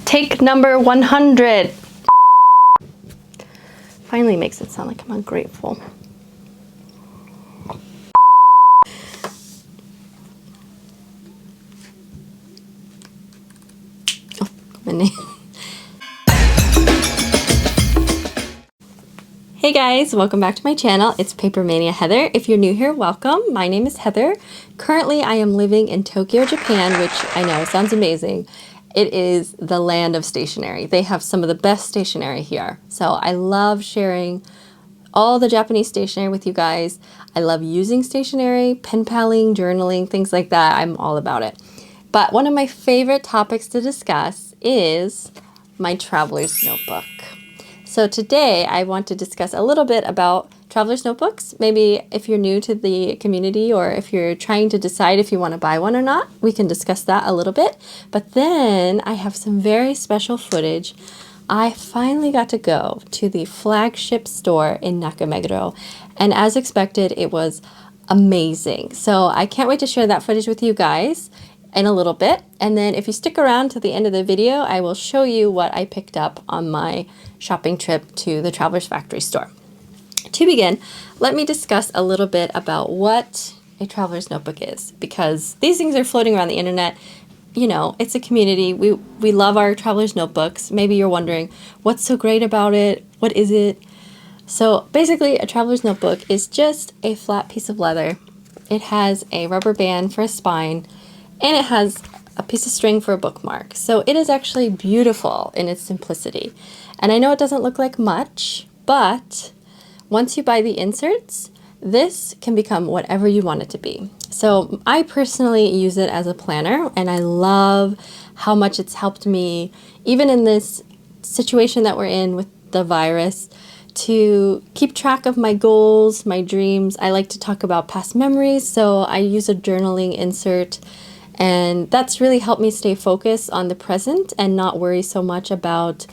Take number 100. Finally makes it sound like I'm ungrateful. Oh, my name. Hey guys, welcome back to my channel. It's Paper Mania Heather. If you're new here, welcome. My name is Heather. Currently, I am living in Tokyo, Japan, which I know sounds amazing. It is the land of stationery. They have some of the best stationery here. So I love sharing all the Japanese stationery with you guys. I love using stationery, pen paling, journaling, things like that. I'm all about it. But one of my favorite topics to discuss is my traveler's notebook. So today I want to discuss a little bit about traveler's notebooks. Maybe if you're new to the community or if you're trying to decide if you want to buy one or not, we can discuss that a little bit. But then I have some very special footage. I finally got to go to the Flagship store in Nakameguro, and as expected, it was amazing. So I can't wait to share that footage with you guys in a little bit. And then if you stick around to the end of the video, I will show you what I picked up on my shopping trip to the Traveler's Factory store. To begin, let me discuss a little bit about what a traveler's notebook is, because these things are floating around the internet. You know, it's a community. We love our traveler's notebooks. Maybe you're wondering, what's so great about it? What is it? So basically, a traveler's notebook is just a flat piece of leather. It has a rubber band for a spine, and it has a piece of string for a bookmark. So it is actually beautiful in its simplicity. And I know it doesn't look like much, but once you buy the inserts, this can become whatever you want it to be. So I personally use it as a planner, and I love how much it's helped me, even in this situation that we're in with the virus, to keep track of my goals, my dreams. I like to talk about past memories, so I use a journaling insert. And that's really helped me stay focused on the present and not worry so much about,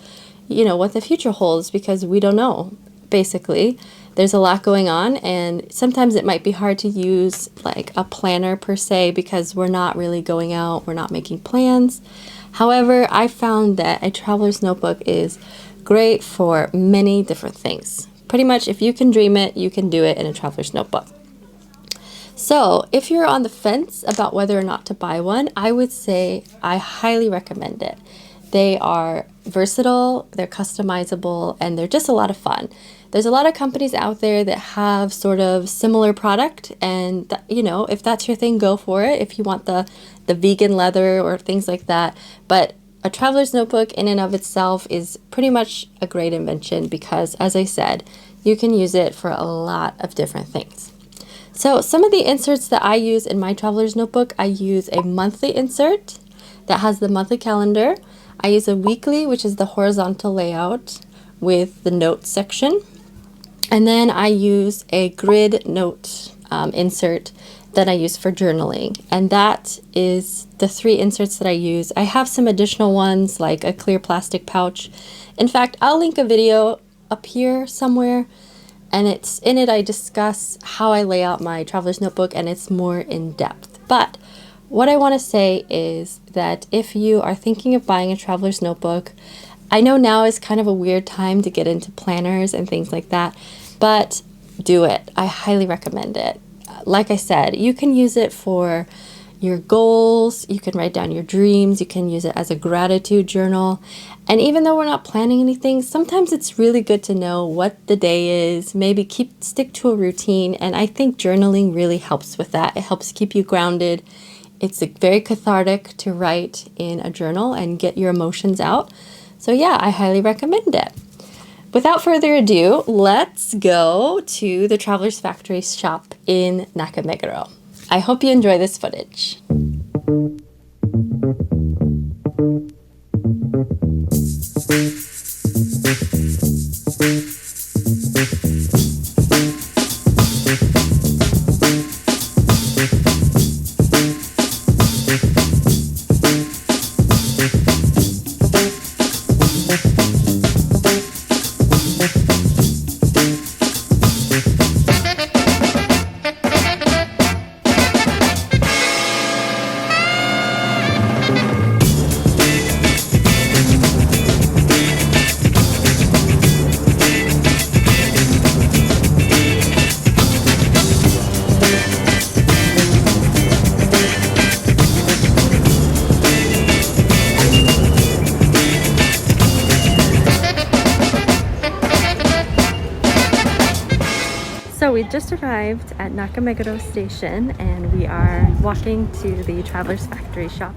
you know, what the future holds, because we don't know. Basically, there's a lot going on, and sometimes it might be hard to use like a planner per se because we're not really going out, we're not making plans. However, I found that a traveler's notebook is great for many different things. Pretty much if you can dream it, you can do it in a traveler's notebook. So if you're on the fence about whether or not to buy one, I would say I highly recommend it. They are versatile, they're customizable, and they're just a lot of fun. There's a lot of companies out there that have sort of similar product, and you know, if that's your thing, go for it. If you want the vegan leather or things like that. But a traveler's notebook in and of itself is pretty much a great invention because, as I said, you can use it for a lot of different things. So some of the inserts that I use in my traveler's notebook, I use a monthly insert that has the monthly calendar. I use a weekly, which is the horizontal layout with the notes section. And then I use a grid note insert that I use for journaling. And that is the three inserts that I use. I have some additional ones like a clear plastic pouch. In fact, I'll link a video up here somewhere. And it's in it I discuss how I lay out my traveler's notebook, and it's more in depth. But what I want to say is that if you are thinking of buying a traveler's notebook, I know now is kind of a weird time to get into planners and things like that, but do it. I highly recommend it. Like I said, you can use it for your goals, you can write down your dreams, you can use it as a gratitude journal. And even though we're not planning anything, sometimes it's really good to know what the day is, maybe stick to a routine. And I think journaling really helps with that. It helps keep you grounded. It's very cathartic to write in a journal and get your emotions out. So yeah, I highly recommend it. Without further ado, let's go to the Traveler's Factory shop in Nakameguro. I hope you enjoy this footage. So we just arrived at Nakameguro Station and we are walking to the Traveler's Factory shop.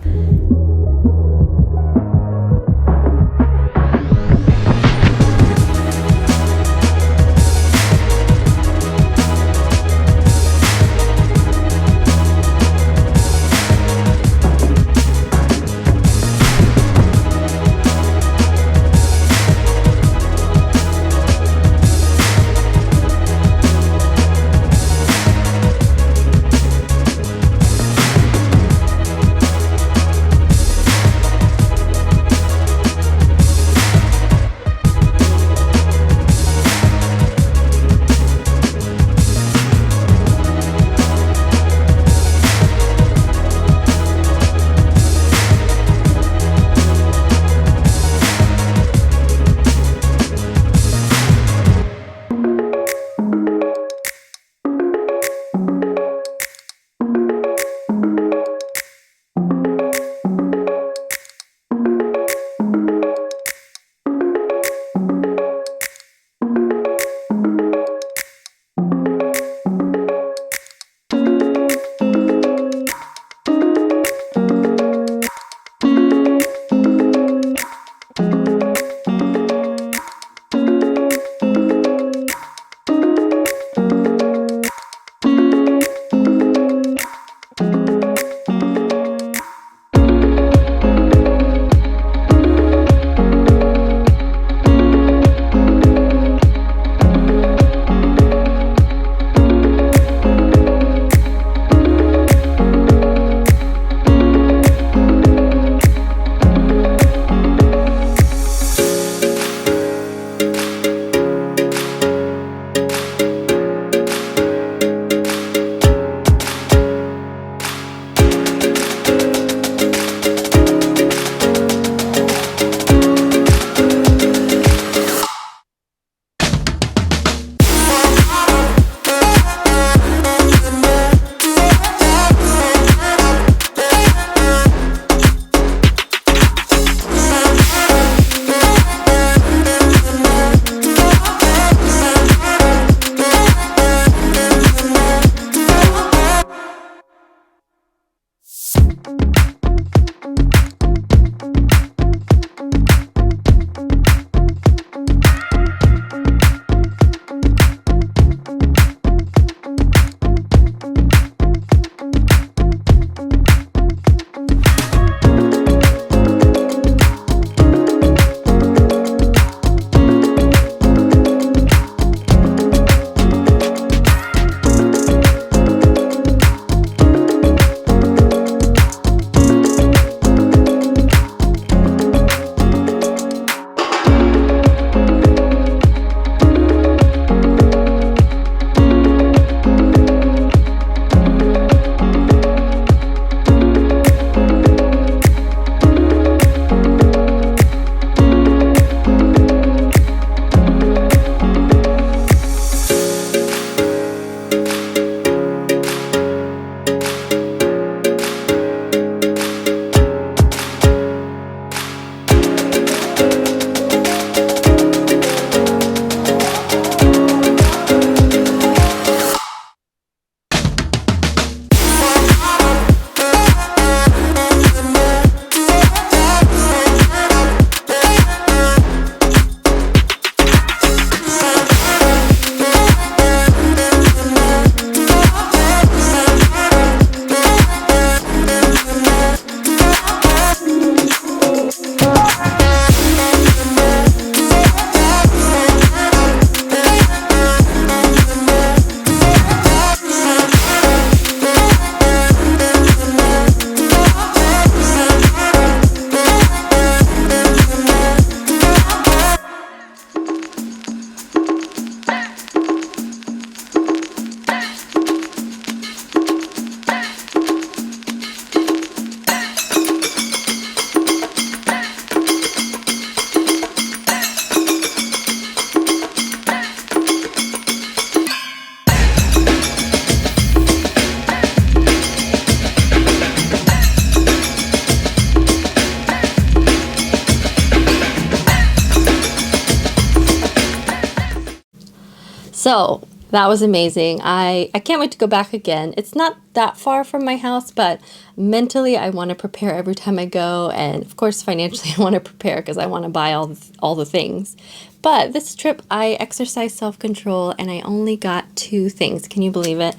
So That was amazing. I can't wait to go back again. It's not that far from my house, but mentally I want to prepare every time I go, and of course financially I want to prepare because I want to buy all the things. But this trip I exercised self-control and I only got 2 things. Can you believe it?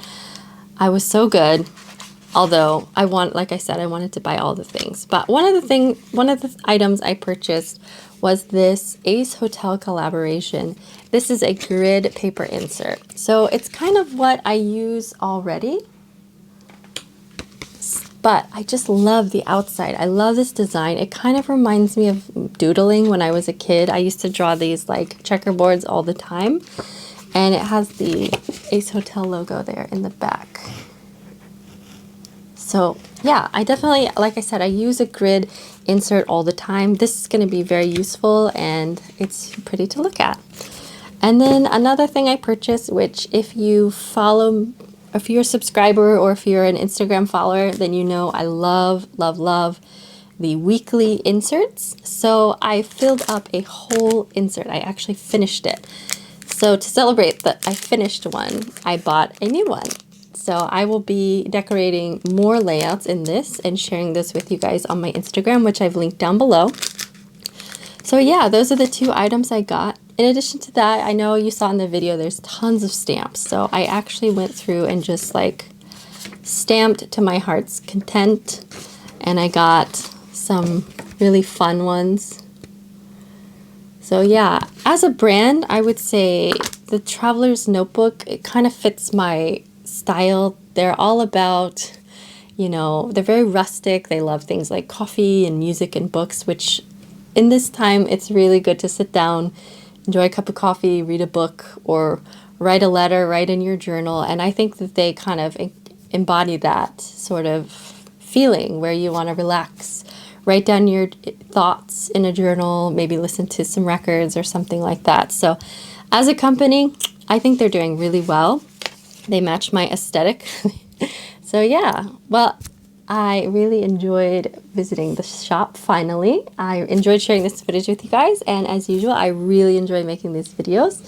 I was so good. Although like I said, I wanted to buy all the things. But one of the items I purchased was this Ace Hotel collaboration. This is a grid paper insert. So it's kind of what I use already, but I just love the outside. I love this design. It kind of reminds me of doodling when I was a kid. I used to draw these like checkerboards all the time. And it has the Ace Hotel logo there in the back. So yeah, I definitely, like I said, I use a grid insert all the time. This is going to be very useful and it's pretty to look at. And then another thing I purchased, which if you're a subscriber or if you're an Instagram follower, then you know I love, love, love the weekly inserts. So I filled up a whole insert. I actually finished it. So to celebrate that I finished one, I bought a new one. So I will be decorating more layouts in this and sharing this with you guys on my Instagram, which I've linked down below. So yeah, those are the 2 items I got. In addition to that, I know you saw in the video, there's tons of stamps. So I actually went through and just like stamped to my heart's content. And I got some really fun ones. So yeah, as a brand, I would say the Traveler's Notebook, it kind of fits my style. They're all about, they're very rustic. They love things like coffee and music and books, which in this time, it's really good to sit down, enjoy a cup of coffee, read a book, or write a letter, write in your journal. And I think that they kind of embody that sort of feeling where you want to relax, write down your thoughts in a journal, maybe listen to some records or something like that. So as a company, I think they're doing really well. They match my aesthetic. So yeah, well, I really enjoyed visiting the shop finally. I enjoyed sharing this footage with you guys, and as usual, I really enjoy making these videos.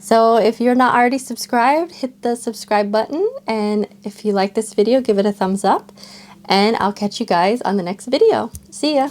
So if you're not already subscribed, hit the subscribe button, and if you like this video, give it a thumbs up, and I'll catch you guys on the next video. See ya!